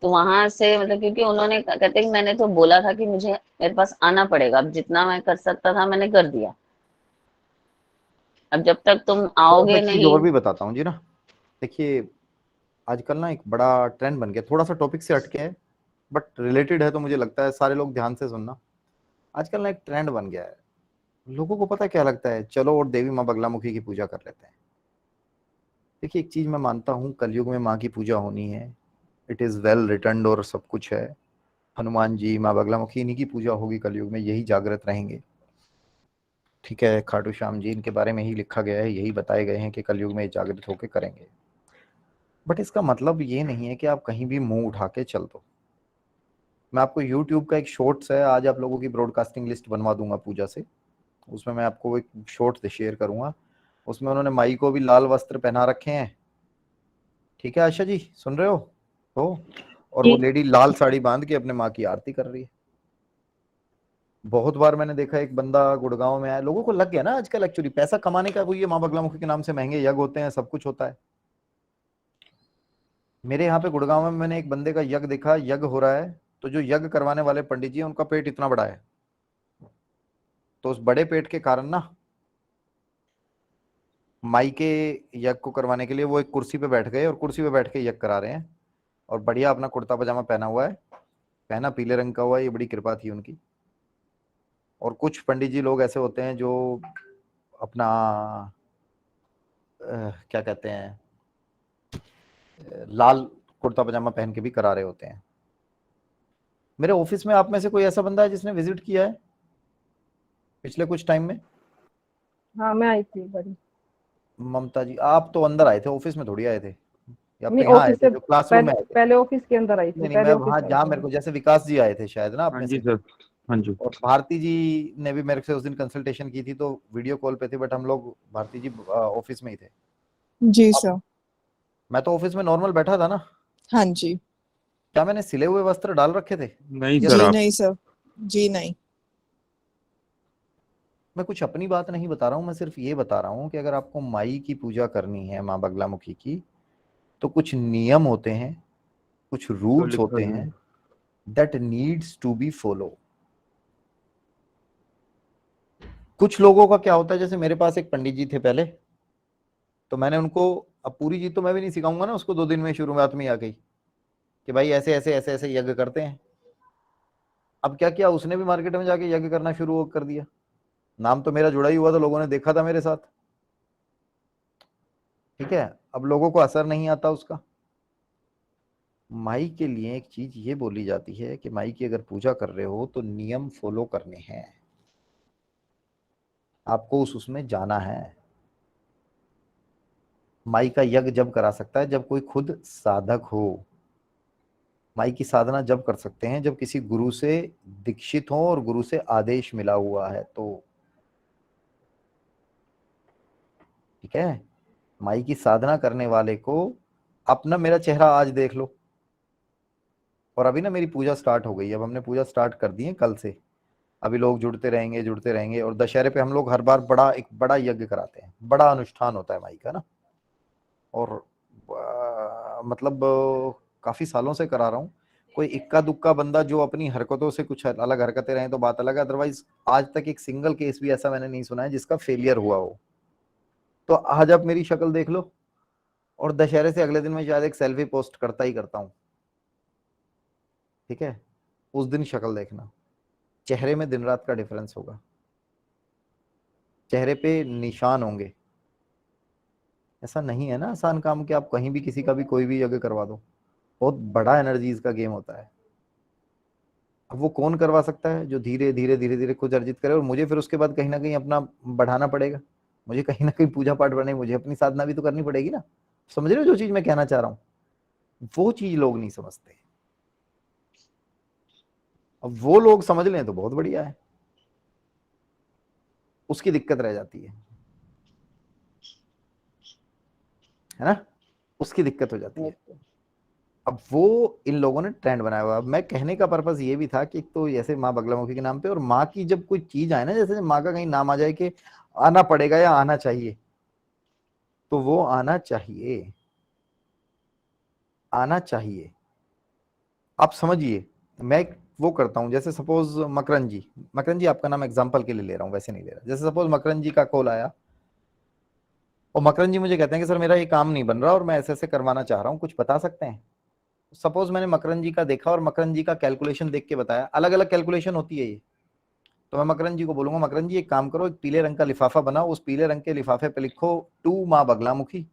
तो वहां से मतलब, क्योंकि उन्होंने कहते कि मैंने तो बोला था कि मुझे मेरे पास आना पड़ेगा, अब जितना मैं कर सकता था मैंने कर दिया, अब जब तक तुम तो अब मैं आओगे एक चीज नहीं। और भी बताता हूँ जी ना। देखिए, आजकल ना एक बड़ा ट्रेंड बन गया, थोड़ा सा टॉपिक से हटके है बट रिलेटेड है, तो मुझे लगता है सारे लोग ध्यान से सुनना। आजकल ना एक ट्रेंड बन गया है, लोगों को पता है क्या लगता है, चलो और देवी माँ बगलामुखी की पूजा कर लेते हैं। देखिए, एक चीज मैं मानता हूँ, कलयुग में माँ की पूजा होनी है, इट इज वेल रिटर्न्ड और सब कुछ है। हनुमान जी, माँ बगलामुखी, इन्हीं की पूजा होगी कलयुग में, यही जागृत रहेंगे। ठीक है, खाटू श्याम जी, इनके बारे में ही लिखा गया है, यही बताए गए हैं कि कलयुग में ये जागृत होकर करेंगे। बट इसका मतलब ये नहीं है कि आप कहीं भी मुंह उठा के चल दो। मैं आपको यूट्यूब का एक शॉर्ट्स है, आज आप लोगों की ब्रॉडकास्टिंग लिस्ट बनवा दूंगा पूजा से, उसमें मैं आपको एक शॉर्ट शेयर करूंगा। उसमें उन्होंने माई को भी लाल वस्त्र पहना रखे हैं। ठीक है आशा जी, सुन रहे हो और वो जी। लेडी लाल साड़ी बांध के अपने माँ की आरती कर रही है। बहुत बार मैंने देखा, एक बंदा गुड़गांव में आया, लोगों को लग गया ना आजकल एक्चुअली पैसा कमाने का, वो ये माँ बगलामुखी के नाम से महंगे यज्ञ होते हैं, सब कुछ होता है। मेरे यहाँ पे गुड़गांव में मैंने एक बंदे का यज्ञ देखा, यज्ञ हो रहा है, तो जो यज्ञ करवाने वाले पंडित जी हैं, उनका पेट इतना बड़ा है, तो उस बड़े पेट के कारण ना, माई के यज्ञ को करवाने के लिए वो एक कुर्सी पे बैठ गए और कुर्सी पे बैठ के यज्ञ करा रहे हैं, और बढ़िया अपना कुर्ता पजामा पहना हुआ है, पहना पीले रंग का हुआ है, ये बड़ी कृपा थी उनकी। और कुछ पंडित जी लोग ऐसे होते हैं जो अपना क्या कहते हैं, लाल कुर्ता पजामा पहन के भी करा रहे होते हैं। मेरे ऑफिस में आप में से कोई ऐसा बंदा है जिसने विजिट किया है पिछले कुछ टाइम में? हाँ, मैं आई थी बड़ी। ममता जी, आप तो अंदर आए थे, ऑफिस में थोड़ी आए थे, या आप तो नहीं, यहाँ आए ऑफिस थे से जो क्लासरूम में पहले आए थे? पहले ऑफिस के अंदर आई थी, नहीं नहीं, पहले मैं ऑफिस वहां में आई जहाँ थी मेरे मैं। को, जैसे विकास जी आए थे शायद ना आप हाँ में जी से, सर। हाँ जी। और भारती जी ने भी मेरे से उस दिन कंसल्टेशन की थी, तो वीडियो कॉल पे थे, बट हम लोग भारती जी ऑफिस में ही थे। जी अब सर। मैं तो ऑफिस में नॉर्मल बैठा था ना, हाँ जी। क्या मैंने सिले हुए वस्त्र डाल रखे थे? नहीं या सर जी आप। नहीं सर। जी नहीं। मैं कुछ अपनी बात नहीं बता रहा हूँ, मैं सिर्फ ये बता रहा हूँ कि अगर आपको माई की पूजा करनी है, माँ बगलामुखी की, तो कुछ नियम होते हैं, कुछ तो रूल्स लिखा होते है। हैं that needs to be follow. कुछ लोगों का क्या होता है, जैसे मेरे पास एक पंडित जी थे पहले, तो मैंने उनको, अब पूरी चीज तो मैं भी नहीं सिखाऊंगा ना उसको, 2 दिन में शुरुआत में ही आ गई कि भाई ऐसे ऐसे ऐसे ऐसे यज्ञ करते हैं। अब क्या किया उसने भी, मार्केट में जाके यज्ञ करना शुरू कर दिया, नाम तो मेरा जुड़ा ही हुआ, तो लोगों ने देखा था मेरे साथ। ठीक है, अब लोगों को असर नहीं आता उसका। माई के लिए एक चीज ये बोली जाती है कि माई की अगर पूजा कर रहे हो तो नियम फॉलो करने हैं, आपको उसमें जाना है। माई का यज्ञ जब करा सकता है जब कोई खुद साधक हो। माई की साधना जब कर सकते हैं जब किसी गुरु से दीक्षित हो और गुरु से आदेश मिला हुआ है, तो ठीक है। माई की साधना करने वाले को, अपना मेरा चेहरा आज देख लो, और अभी ना मेरी पूजा स्टार्ट हो गई है, अब हमने पूजा स्टार्ट कर दी है कल से। अभी लोग जुड़ते रहेंगे जुड़ते रहेंगे, और दशहरे पे हम लोग हर बार एक बड़ा यज्ञ कराते हैं, बड़ा अनुष्ठान होता है माई का ना। और मतलब काफी सालों से करा रहा हूँ। कोई इक्का दुक्का बंदा जो अपनी हरकतों से कुछ अलग हरकतें रहे तो बात अलग है, अदरवाइज आज तक एक सिंगल केस भी ऐसा मैंने नहीं सुना है जिसका फेलियर हुआ हो। तो आज आप मेरी शक्ल देख लो, और दशहरे से अगले दिन मैं शायद एक सेल्फी पोस्ट करता ही करता हूँ। ठीक है, उस दिन शक्ल देखना, चेहरे में दिन रात का डिफरेंस होगा, चेहरे पे निशान होंगे। ऐसा नहीं है ना आसान काम कि आप कहीं भी किसी का भी कोई भी यज्ञ करवा दो, बहुत बड़ा एनर्जीज का गेम होता है। अब वो कौन करवा सकता है, जो धीरे धीरे धीरे धीरे खुद अर्जित करे, और मुझे फिर उसके बाद कहीं ना कहीं अपना बढ़ाना पड़ेगा, मुझे कहीं ना कहीं पूजा पाठ बढ़ानी, मुझे अपनी साधना भी तो करनी पड़ेगी ना। समझ रहे हो जो चीज मैं कहना चाह रहा हूँ? वो चीज लोग नहीं समझते, अब वो लोग समझ लें तो बहुत बढ़िया है, उसकी दिक्कत रह जाती है ना, उसकी दिक्कत हो जाती है। ओके। अब वो इन लोगों ने ट्रेंड बनाया हुआ। अब मैं कहने का पर्पस ये भी था कि एक तो जैसे माँ बगलामुखी के नाम पे, और माँ की जब कोई चीज आए ना, जैसे माँ का कहीं नाम आ जाए कि आना पड़ेगा या आना चाहिए, तो वो आना चाहिए, आना चाहिए। आप समझिए, मैं एक वो करता हूँ, जैसे सपोज मकरन जी आपका नाम एग्जांपल के लिए ले रहा हूँ, वैसे नहीं ले रहा। जैसे सपोज मकरन जी का कॉल आया और मकरन जी मुझे कहते हैं कि सर मेरा ये काम नहीं बन रहा और मैं ऐसे ऐसे करवाना चाह रहा हूँ, कुछ बता सकते हैं? सपोज मैंने मकरन जी का देखा और मकरन जी का कैलकुलेशन देख के बताया, अलग अलग कैलकुलेशन होती है ये, तो मैं मकरन जी को बोलूंगा, मकरन जी एक काम करो, एक पीले रंग का लिफाफा बनाओ, उस पीले रंग के लिफाफे पे लिखो टू माँ बगलामुखी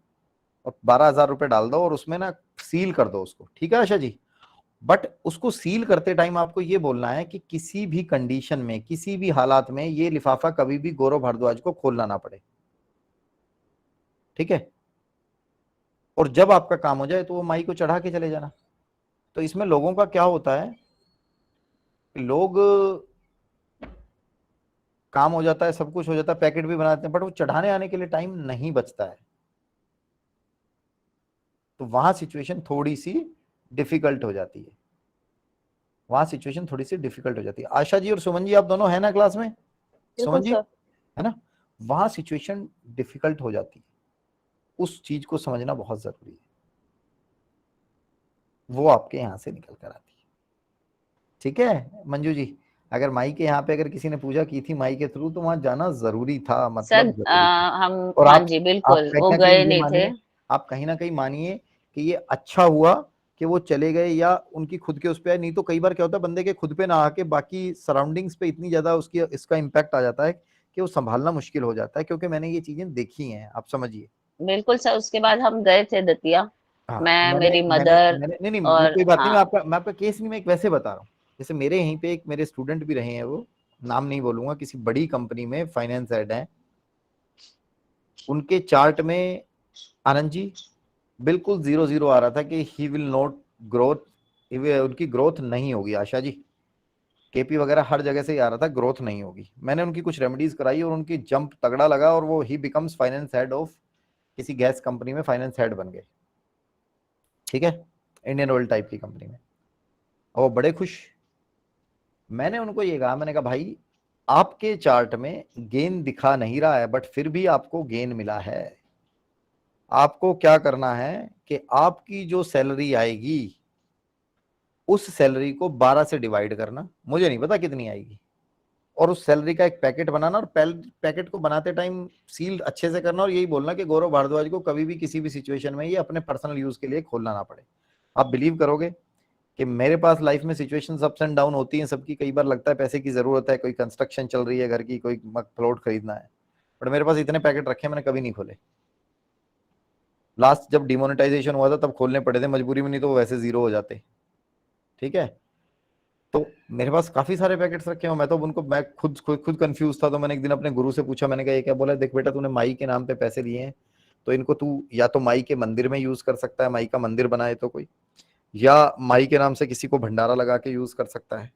और 12,000 रुपए डाल दो और उसमें ना सील कर दो उसको, ठीक है आशा जी? बट उसको सील करते टाइम आपको ये बोलना है कि किसी भी कंडीशन में, किसी भी हालात में ये लिफाफा कभी भी गौरव भारद्वाज को खोलना ना पड़े, ठीक है? और जब आपका काम हो जाए तो वो माई को चढ़ा के चले जाना। तो इसमें लोगों का क्या होता है, लोग काम हो जाता है, सब कुछ हो जाता है, पैकेट भी बनाते हैं, बट वो चढ़ाने आने के लिए टाइम नहीं बचता है, तो वहां सिचुएशन थोड़ी सी डिफिकल्ट हो जाती है, वहां सिचुएशन थोड़ी सी डिफिकल्ट हो जाती है। आशा जी और सुमन जी आप दोनों है ना क्लास में? बिल्कुल सुमन जी सर। है ना? वहां सिचुएशन डिफिकल्ट हो जाती है, उस चीज को समझना बहुत जरूरी है, वो आपके यहां से निकल कर आती है, ठीक है मंजू जी? अगर माई के यहाँ पे अगर किसी ने पूजा की थी माई के थ्रू तो वहां जाना जरूरी था, सर मतलब जरूरी था। हम, और हाँ आप जी आप बिल्कुल, कहीं वो ना कहीं गए ये नहीं थे। मानिए, आप कहीं ना कहीं मानिए कि ये अच्छा हुआ कि वो चले गए या उनकी खुद के उस पे, नहीं तो कई बार क्या होता है बंदे के खुद पे ना आके बाकी सराउंडिंग्स पे इतनी ज्यादा उसकी इसका इम्पैक्ट आ जाता है कि वो संभालना मुश्किल हो जाता है, क्योंकि मैंने ये चीजें देखी हैं, आप समझिए। बिल्कुल सर, उसके बाद हम गए थे दतिया, हाँ मैं, मैंने मेरी मैंने मदर, मैंने नहीं नहीं वो और कोई बात नहीं, हाँ। मैं आपका केस नहीं, मैं एक वैसे बता रहा हूँ। जैसे मेरे यहीं पे एक मेरे स्टूडेंट भी रहे हैं, वो नाम नहीं बोलूंगा, किसी बड़ी कंपनी में फाइनेंस हेड है, उनके चार्ट में आनंद जी बिल्कुल 0 0 आ रहा था कि ही विल नॉट ग्रोथ, उनकी ग्रोथ नहीं होगी आशा जी, केपी वगैरह हर जगह से ही आ रहा था ग्रोथ नहीं होगी। मैंने उनकी कुछ रेमेडीज कराई और उनकी जंप तगड़ा लगा और वो ही बिकम्स फाइनेंस हेड ऑफ किसी गैस कंपनी में, फाइनेंस हेड बन गए, ठीक है, इंडियन ऑयल टाइप की कंपनी में, और वो बड़े खुश। मैंने उनको ये कहा, मैंने कहा भाई आपके चार्ट में गेन दिखा नहीं रहा है बट फिर भी आपको गेन मिला है, आपको क्या करना है कि आपकी जो सैलरी आएगी उस सैलरी को 12 से डिवाइड करना, मुझे नहीं पता कितनी आएगी, और उस सैलरी का एक पैकेट बनाना और पैकेट को बनाते टाइम सील अच्छे से करना और यही बोलना कि गौरव भारद्वाज को कभी भी किसी भी सिचुएशन में ये अपने पर्सनल यूज के लिए खोलना ना पड़े। आप बिलीव करोगे कि मेरे पास लाइफ में सिचुएशंस अप्स एंड डाउन होती हैं सबकी, कई बार लगता है पैसे की जरूरत है, कोई कंस्ट्रक्शन चल रही है घर की, कोई प्लॉट खरीदना है, बट मेरे पास इतने पैकेट रखे मैंने कभी नहीं खोले। लास्ट जब डिमोनेटाइजेशन हुआ था तब खोलने पड़े थे मजबूरी में, नहीं तो वो वैसे जीरो हो जाते, ठीक है? तो मेरे पास काफी सारे पैकेट्स रखे हैं, मैं तो उनको, मैं खुद कंफ्यूज था, तो मैंने एक दिन अपने गुरु से पूछा, मैंने कहा ये क्या? बोला देख बेटा तूने माई के नाम पे पैसे लिए हैं तो इनको तू या तो माई के मंदिर में यूज कर सकता है, माई का मंदिर बनाए तो कोई, या माई के नाम से किसी को भंडारा लगा के यूज कर सकता है।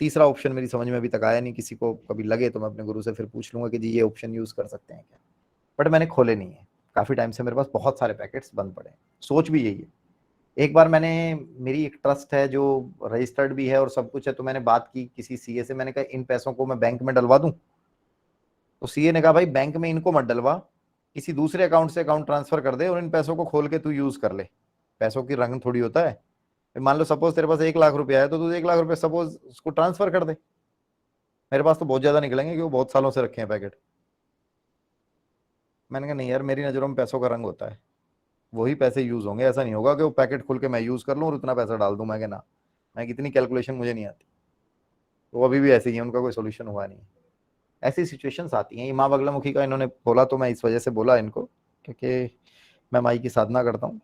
तीसरा ऑप्शन मेरी समझ में अभी तक आया नहीं, किसी को कभी लगे तो मैं अपने गुरु से फिर पूछ लूंगा कि जी ये ऑप्शन यूज कर सकते हैं क्या, बट मैंने खोले नहीं है काफी टाइम से, मेरे पास बहुत सारे पैकेट्स बंद पड़े हैं। सोच भी यही है। एक बार मैंने, मेरी एक ट्रस्ट है जो रजिस्टर्ड भी है और सब कुछ है, तो मैंने बात की किसी सीए से, मैंने कहा इन पैसों को मैं बैंक में डलवा दूं, तो सीए ने कहा भाई बैंक में इनको मत डलवा, किसी दूसरे अकाउंट से अकाउंट ट्रांसफर कर दे और इन पैसों को खोल के तू यूज कर ले, पैसों की रंग थोड़ी होता है। मान लो सपोज तेरे पास 1 लाख रुपया है तो तू 1 लाख रुपया सपोज उसको ट्रांसफर कर दे, मेरे पास तो बहुत ज्यादा निकलेंगे कि वो बहुत सालों से रखे हैं पैकेट। मैंने कहा नहीं यार, मेरी नजरों में पैसों का रंग होता है, वही पैसे यूज होंगे, ऐसा नहीं होगा कि वो पैकेट खोल के मैं यूज कर लूँ और उतना पैसा डाल दूं। मैं ना, मैं कितनी कैलकुलेशन मुझे नहीं आती, वो अभी भी ऐसे ही है, उनका कोई सोल्यूशन हुआ नहीं। ऐसी सिचुएशंस आती हैं। ये माँ बगलामुखी का इन्होंने बोला तो मैं इस वजह से बोला इनको, क्योंकि मैं माई की साधना करता हूँ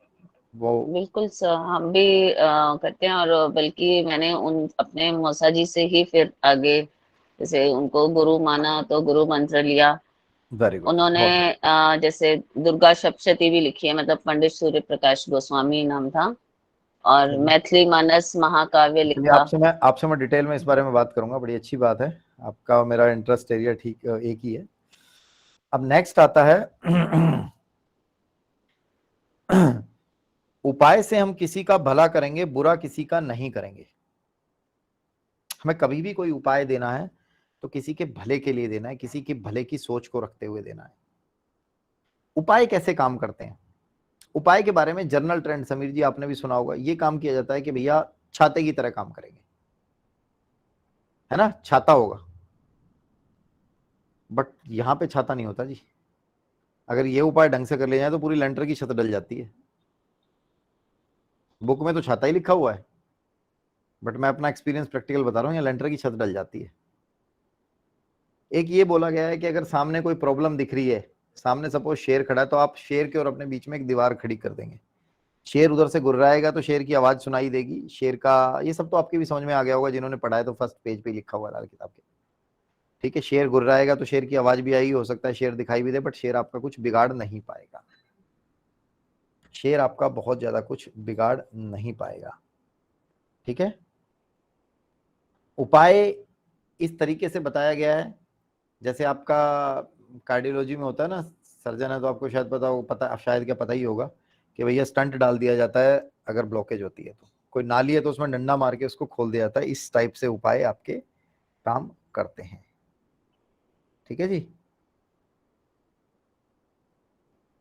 वो। बिल्कुल सर, हम भी करते हैं, और बल्कि मैंने उन अपने मौसा जी से ही फिर आगे, जैसे उनको गुरु माना तो गुरु मंत्र लिया। वेरी गुड, उन्होंने बहुत बढ़िया। जैसे दुर्गा सप्तशती भी लिखी है, मतलब पंडित सूर्य प्रकाश गोस्वामी नाम था, और चलिए मैथिली मानस महाकाव्य चलिए, लिखा। आपसे मैं डिटेल में इस बारे में बात करूंगा, बड़ी अच्छी बात है, आपका और मेरा इंटरेस्ट एरिया ठीक एक ही है। अब नेक्स्ट आता है उपाय से हम किसी का भला करेंगे, बुरा किसी का नहीं करेंगे। हमें कभी भी कोई उपाय देना है तो किसी के भले के लिए देना है, किसी के भले की सोच को रखते हुए देना है। उपाय कैसे काम करते हैं? उपाय के बारे में जनरल ट्रेंड, समीर जी आपने भी सुना होगा, ये काम किया जाता है कि भैया छाते की तरह काम करेंगे, है ना, छाता होगा। बट यहां पे छाता नहीं होता जी। अगर ये उपाय ढंग से कर लिया जाए तो पूरी लेंटर की छत डल जाती है। बुक में तो छाता ही लिखा हुआ है, बट मैं अपना एक्सपीरियंस प्रैक्टिकल बता रहा हूँ, यहाँ लेंटर की छत डल जाती है। एक ये बोला गया है कि अगर सामने कोई प्रॉब्लम दिख रही है, सामने सपोज शेर खड़ा है, तो आप शेर के और अपने बीच में एक दीवार खड़ी कर देंगे। शेर उधर से गुर्राएगा तो शेर की आवाज सुनाई देगी, शेर का, ये सब तो आपके भी समझ में आ गया होगा जिन्होंने पढ़ा है, तो फर्स्ट पेज पे लिखा हुआ है लाल किताब के। ठीक है, शेर गुर्राएगा तो शेर की आवाज भी आएगी, हो सकता है शेर दिखाई भी दे, बट शेर आपका कुछ बिगाड़ नहीं पाएगा। शेर आपका बहुत ज्यादा कुछ बिगाड़ नहीं पाएगा। ठीक है, उपाय इस तरीके से बताया गया है, जैसे आपका कार्डियोलॉजी में होता है ना, सर्जन है तो आपको शायद पता शायद क्या पता ही होगा कि भैया स्टंट डाल दिया जाता है अगर ब्लॉकेज होती है, तो कोई नाली है तो उसमें डंडा मार के उसको खोल दिया जाता है। इस टाइप से उपाय आपके काम करते हैं। ठीक है जी।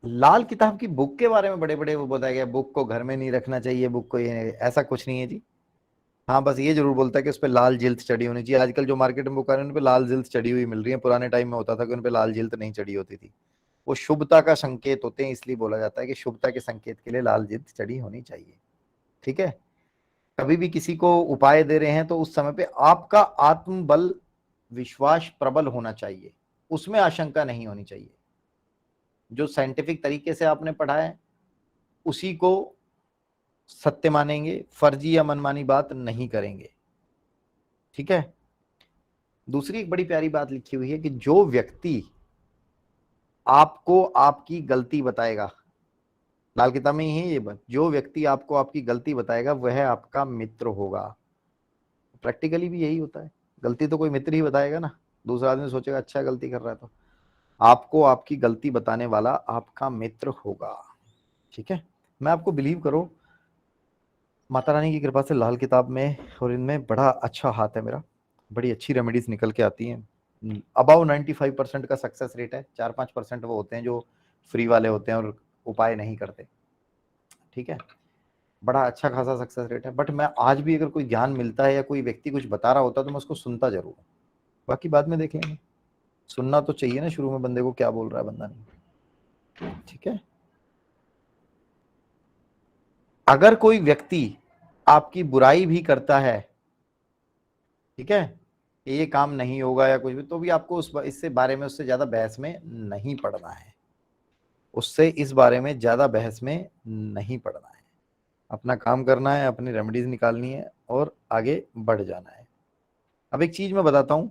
लाल किताब की बुक के बारे में बड़े बड़े वो बताया गया, बुक को घर में नहीं रखना चाहिए, बुक को, ये ऐसा कुछ नहीं है जी। हाँ, बस ये जरूर बोलता है कि उस पर लाल जिल्त चढ़ी होनी चाहिए। आजकल जो मार्केट में बुक आ रही है उन पे लाल जिल्त चढ़ी हुई मिल रही है, पुराने टाइम में होता था कि उन पे लाल जिल्त नहीं चढ़ी होती थी। वो शुभता का संकेत होते हैं, इसलिए बोला जाता है कि शुभता के संकेत के लिए लाल जिल्त चढ़ी होनी चाहिए। ठीक है, कभी भी किसी को उपाय दे रहे हैं तो उस समय पे आपका आत्मबल, विश्वास प्रबल होना चाहिए, उसमें आशंका नहीं होनी चाहिए। जो साइंटिफिक तरीके से आपने पढ़ा है उसी को सत्य मानेंगे, फर्जी या मनमानी बात नहीं करेंगे। ठीक है, दूसरी एक बड़ी प्यारी बात लिखी हुई है कि जो व्यक्ति आपको आपकी गलती बताएगा, लाल किताब में ही है ये बात, जो व्यक्ति आपको आपकी गलती बताएगा वह आपका मित्र होगा। प्रैक्टिकली भी यही होता है, गलती तो कोई मित्र ही बताएगा ना, दूसरा आदमी सोचेगा अच्छा गलती कर रहा है, तो आपको आपकी गलती बताने वाला आपका मित्र होगा। ठीक है, मैं आपको बिलीव करो, माता रानी की कृपा से लाल किताब में और इनमें बड़ा अच्छा हाथ है मेरा, बड़ी अच्छी रेमेडीज निकल के आती हैं। अबाउ 95% का सक्सेस रेट है, 4-5% वो होते हैं जो फ्री वाले होते हैं और उपाय नहीं करते। ठीक है, बड़ा अच्छा खासा सक्सेस रेट है। बट मैं आज भी अगर कोई ज्ञान मिलता है या कोई व्यक्ति कुछ बता रहा होता है तो मैं उसको सुनता जरूर हूँ, बाकी बाद में देख लेंगे। सुनना तो चाहिए ना शुरू में बंदे को, क्या बोल रहा है बंदा, नहीं। ठीक है, अगर कोई व्यक्ति आपकी बुराई भी करता है, ठीक है, ये काम नहीं होगा या कुछ भी, तो भी आपको इससे बारे में उससे ज्यादा बहस में नहीं पड़ना है, उससे इस बारे में ज्यादा बहस में नहीं पड़ना है। अपना काम करना है, अपनी रेमेडीज निकालनी है और आगे बढ़ जाना है। अब एक चीज मैं बताता हूं,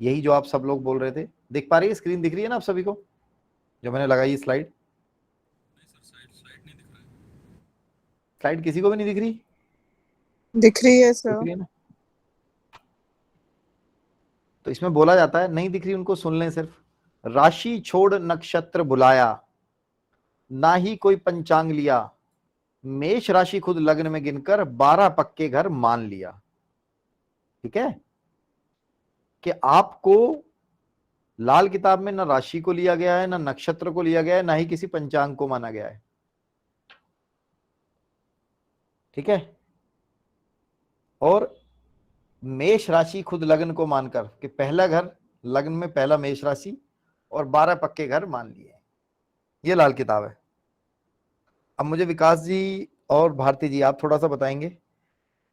यही जो आप सब लोग बोल रहे थे, देख पा रही है, स्क्रीन दिख रही है ना आप सभी को जो मैंने लगाई स्लाइड? स्लाइड किसी को भी नहीं दिख रही? दिख रही है दिख सर। रही है ना? तो इसमें बोला जाता है, नहीं दिख रही उनको सुन लें सिर्फ, राशि छोड़ नक्षत्र बुलाया, ना ही कोई पंचांग लिया, मेष राशि खुद लग्न में गिनकर 12 पक्के घर मान लिया। ठीक है, कि आपको लाल किताब में ना राशि को लिया गया है, ना नक्षत्र को लिया गया है, ना ही किसी पंचांग को माना गया है। ठीक है, और मेष राशि खुद लग्न को मानकर, कि पहला घर लग्न में पहला मेष राशि और 12 पक्के घर मान लिए, ये लाल किताब है। अब मुझे विकास जी और भारती जी आप थोड़ा सा बताएंगे,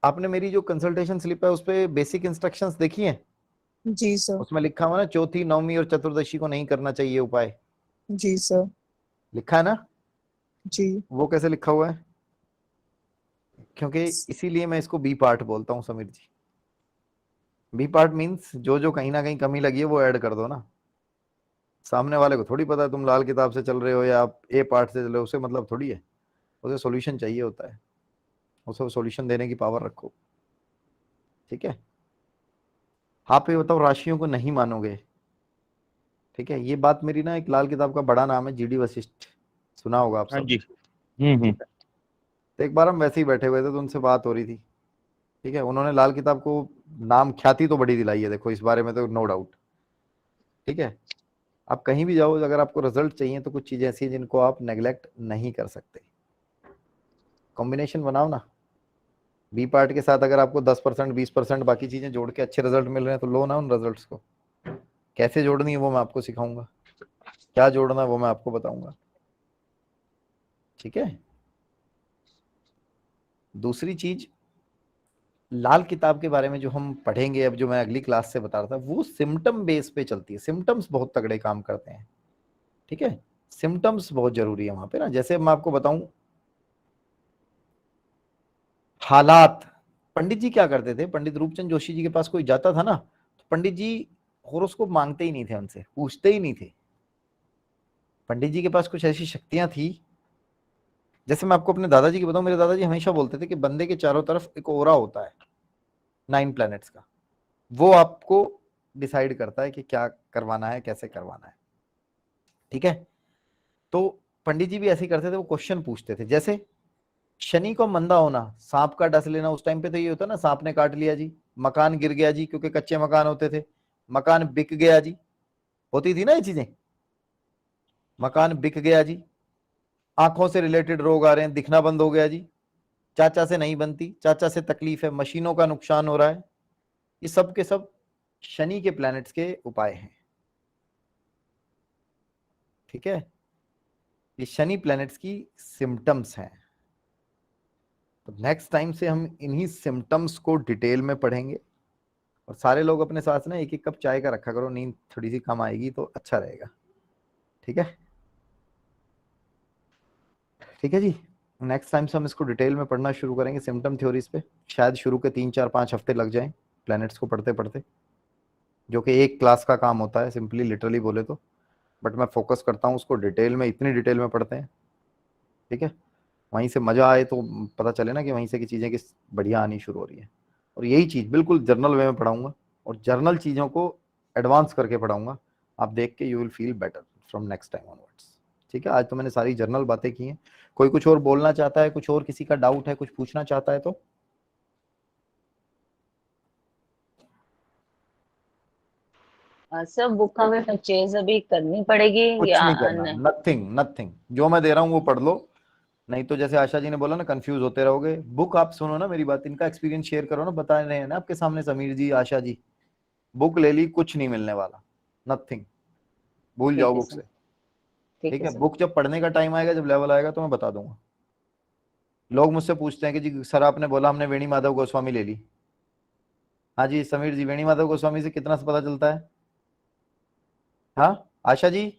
आपने मेरी जो कंसल्टेशन स्लिप है उस पर बेसिक इंस्ट्रक्शंस देखी हैं? जी सर। उसमें लिखा हुआ ना, चौथी, नौवीं और चतुर्दशी को नहीं करना चाहिए उपाय, जी सर। लिखा है ना? जी। वो कैसे लिखा हुआ है? क्योंकि इसीलिए मैं इसको बी पार्ट बोलता हूँ समीर जी। बी पार्ट मीन्स जो जो कहीं ना कहीं कमी लगी है वो ऐड कर दो ना, सामने वाले को थोड़ी पता है तुम लाल किताब से चल रहे हो या आप ए पार्ट से चल रहे हो, उसे मतलब थोड़ी है, उसे सॉल्यूशन चाहिए होता है, उसे सॉल्यूशन देने की पावर रखो। ठीक है, आप ये बताओ राशियों को नहीं मानोगे। ठीक है, ये बात मेरी ना, एक लाल किताब का बड़ा नाम है जीडी वशिष्ठ, सुना होगा आप हाँ सब। जी। तो एक बार हम वैसे ही बैठे हुए थे तो उनसे बात हो रही थी। ठीक है, उन्होंने लाल किताब को नाम, ख्याति तो बड़ी दिलाई है, देखो इस बारे में तो नो डाउट। ठीक है, आप कहीं भी जाओ, अगर आपको रिजल्ट चाहिए तो कुछ चीजें ऐसी हैं जिनको आप नेग्लेक्ट नहीं कर सकते। कॉम्बिनेशन बनाओ ना, बी पार्ट के साथ अगर आपको 10% 20% बाकी चीजें जोड़ के अच्छे रिजल्ट मिल रहे हैं तो लो ना उन रिजल्ट्स को। कैसे जोड़नी है वो मैं आपको सिखाऊंगा, क्या जोड़ना है वो मैं आपको बताऊंगा। ठीक है। दूसरी चीज, लाल किताब के बारे में जो हम पढ़ेंगे अब, जो मैं अगली क्लास से बता रहा था, वो सिम्टम बेस पे चलती है। सिम्टम्स बहुत तगड़े काम करते हैं। ठीक है, सिम्टम्स बहुत जरूरी है वहां पे ना। जैसे मैं आपको बताऊं हालात, पंडित जी क्या करते थे, पंडित रूपचंद जोशी जी के पास कोई जाता था ना, तो पंडित जी होरोस्कोप मांगते ही नहीं थे, उनसे पूछते ही नहीं थे। पंडित जी के पास कुछ ऐसी शक्तियां थी। जैसे मैं आपको अपने दादाजी की बताऊं, मेरे दादाजी हमेशा बोलते थे कि बंदे के चारों तरफ एक ओरा होता है 9 प्लैनेट्स का, वो आपको डिसाइड करता है कि क्या करवाना है, कैसे करवाना है। ठीक है, तो पंडित जी भी ऐसे ही करते थे, वो क्वेश्चन पूछते थे। जैसे शनि को मंदा होना, सांप का डस लेना, उस टाइम पे तो ये होता ना, सांप ने काट लिया जी, मकान गिर गया जी, क्योंकि कच्चे मकान होते थे, मकान बिक गया जी, होती थी ना ये चीजें, मकान बिक गया जी, आंखों से रिलेटेड रोग आ रहे हैं, दिखना बंद हो गया जी, चाचा से नहीं बनती, चाचा से तकलीफ है, मशीनों का नुकसान हो रहा है। ये सब के सब शनि के प्लैनेट्स के उपाय हैं। ठीक है, ये शनि प्लैनेट्स की सिम्टम्स हैं। तो नेक्स्ट टाइम से हम इन्हीं सिम्टम्स को डिटेल में पढ़ेंगे। और सारे लोग अपने साथ ना 1-1 कप चाय का रखा करो, नींद थोड़ी सी कम आएगी तो अच्छा रहेगा। ठीक है, ठीक है जी। नेक्स्ट टाइम से हम इसको डिटेल में पढ़ना शुरू करेंगे, सिम्टम थ्योरीज पे। शायद शुरू के 3-4-5 हफ्ते लग जाएं प्लैनेट्स को पढ़ते पढ़ते, जो कि एक क्लास का काम होता है सिंपली लिटरली बोले तो। बट मैं फोकस करता हूँ उसको डिटेल में, इतनी डिटेल में पढ़ते हैं। ठीक है, वहीं से मजा आए तो पता चले ना कि वहीं से की चीजें किस बढ़िया आनी शुरू हो रही है। और यही चीज बिल्कुल जर्नल वे में पढ़ाऊंगा, और जर्नल चीजों को एडवांस करके पढ़ाऊंगा। आप देख के you will feel better from next time onwards. ठीक है, आज तो मैंने सारी जर्नल बातें की हैं। कोई कुछ और बोलना चाहता है, कुछ और किसी का डाउट है, कुछ पूछना चाहता है तो? सर बुक हमें परचेज अभी करनी पड़ेगी कुछ या नहीं करना, नथिंग नथिंग, जो मैं दे रहा हूँ वो पढ़ लो। नहीं तो जैसे आशा जी ने बोला ना, कंफ्यूज होते रहोगे। बुक आप सुनो ना मेरी बात, इनका एक्सपीरियंस शेयर करो ना, बता रहे हैं ना आपके सामने समीर जी, आशा जी। बुक ले ली, कुछ नहीं मिलने वाला, नथिंग, भूल ठीक जाओ है बुक सर। से। ठीक ठीक है है, सर। बुक जब पढ़ने का टाइम आएगा, जब लेवल आएगा तो मैं बता दूंगा। लोग मुझसे पूछते हैं कि जी सर आपने बोला हमने वेणी माधव गोस्वामी ले ली। हाँ जी समीर जी, वेणी माधव गोस्वामी से कितना से पता चलता है? हाँ आशा जी,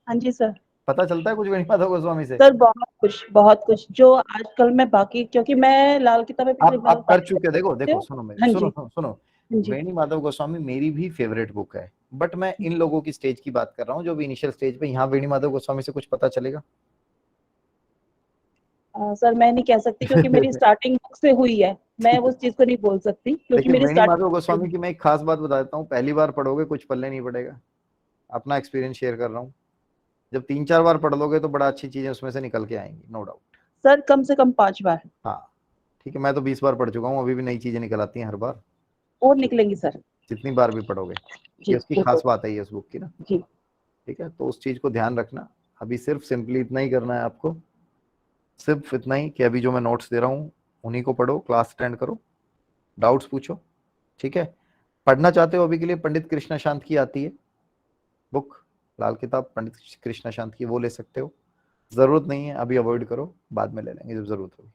हाँ जी सर। पता चलता है कुछ वेणी माधव गोस्वामी से? सर बहुत कुछ जो आजकल मैं बाकी, क्योंकि मैं लाल किताबें पिछले बार आप कर काफी चुके, देखो पढ़ते देखो हो। सुनो मेरी, हाँ सुनो जी। सुनो सुनो। हाँ जी। वेणी माधव गोस्वामी मेरी भी फेवरेट बुक है, बट मैं इन लोगों की स्टेज की बात कर रहा हूँ जो भी इनिशियल स्टेज पे। यहाँ वेणी माधव गोस्वामी से कुछ पता चलेगा? सर मैं नहीं कह सकती क्योंकि मेरी स्टार्टिंग बुक से हुई है। मैं ठीक है, उस चीज को नहीं बोल सकती क्योंकि देखिए मेरी वेणी माधव स्टार्टिंग। गोस्वामी की मैं एक खास बात बता देता हूँ, पहली बार पढ़ोगे कुछ पल्ले नहीं पड़ेगा, अपना एक्सपीरियंस शेयर कर रहा हूँ। जब 3-4 बार पढ़ लोगे तो बड़ा अच्छी चीजें उसमें से निकल के आएंगी, नो डाउट। सर कम से कम 5 बार हाँ ठीक है, मैं तो 20 बार पढ़ चुका हूँ, अभी भी नई चीजें निकल आती हैं हर बार। और तो निकलेंगी सर। जितनी बार भी पढ़ोगे, जी ये उसकी बिल्कुल। खास बात है, ये उस बुक की ना। जी। ठीक है, तो उस चीज को ध्यान रखना। अभी सिर्फ सिंपली इतना ही करना है आपको, सिर्फ इतना ही कि अभी जो मैं नोट्स दे रहा हूँ उन्हीं को पढ़ो, क्लास अटेंड करो, डाउट्स पूछो। ठीक है, पढ़ना चाहते हो अभी के लिए पंडित कृष्णा शांत की आती है बुक, लाल किताब पंडित कृष्णा शांत की, वो ले सकते हो। जरूरत नहीं है अभी, अवॉइड करो, बाद में ले लेंगे जब जरूरत होगी।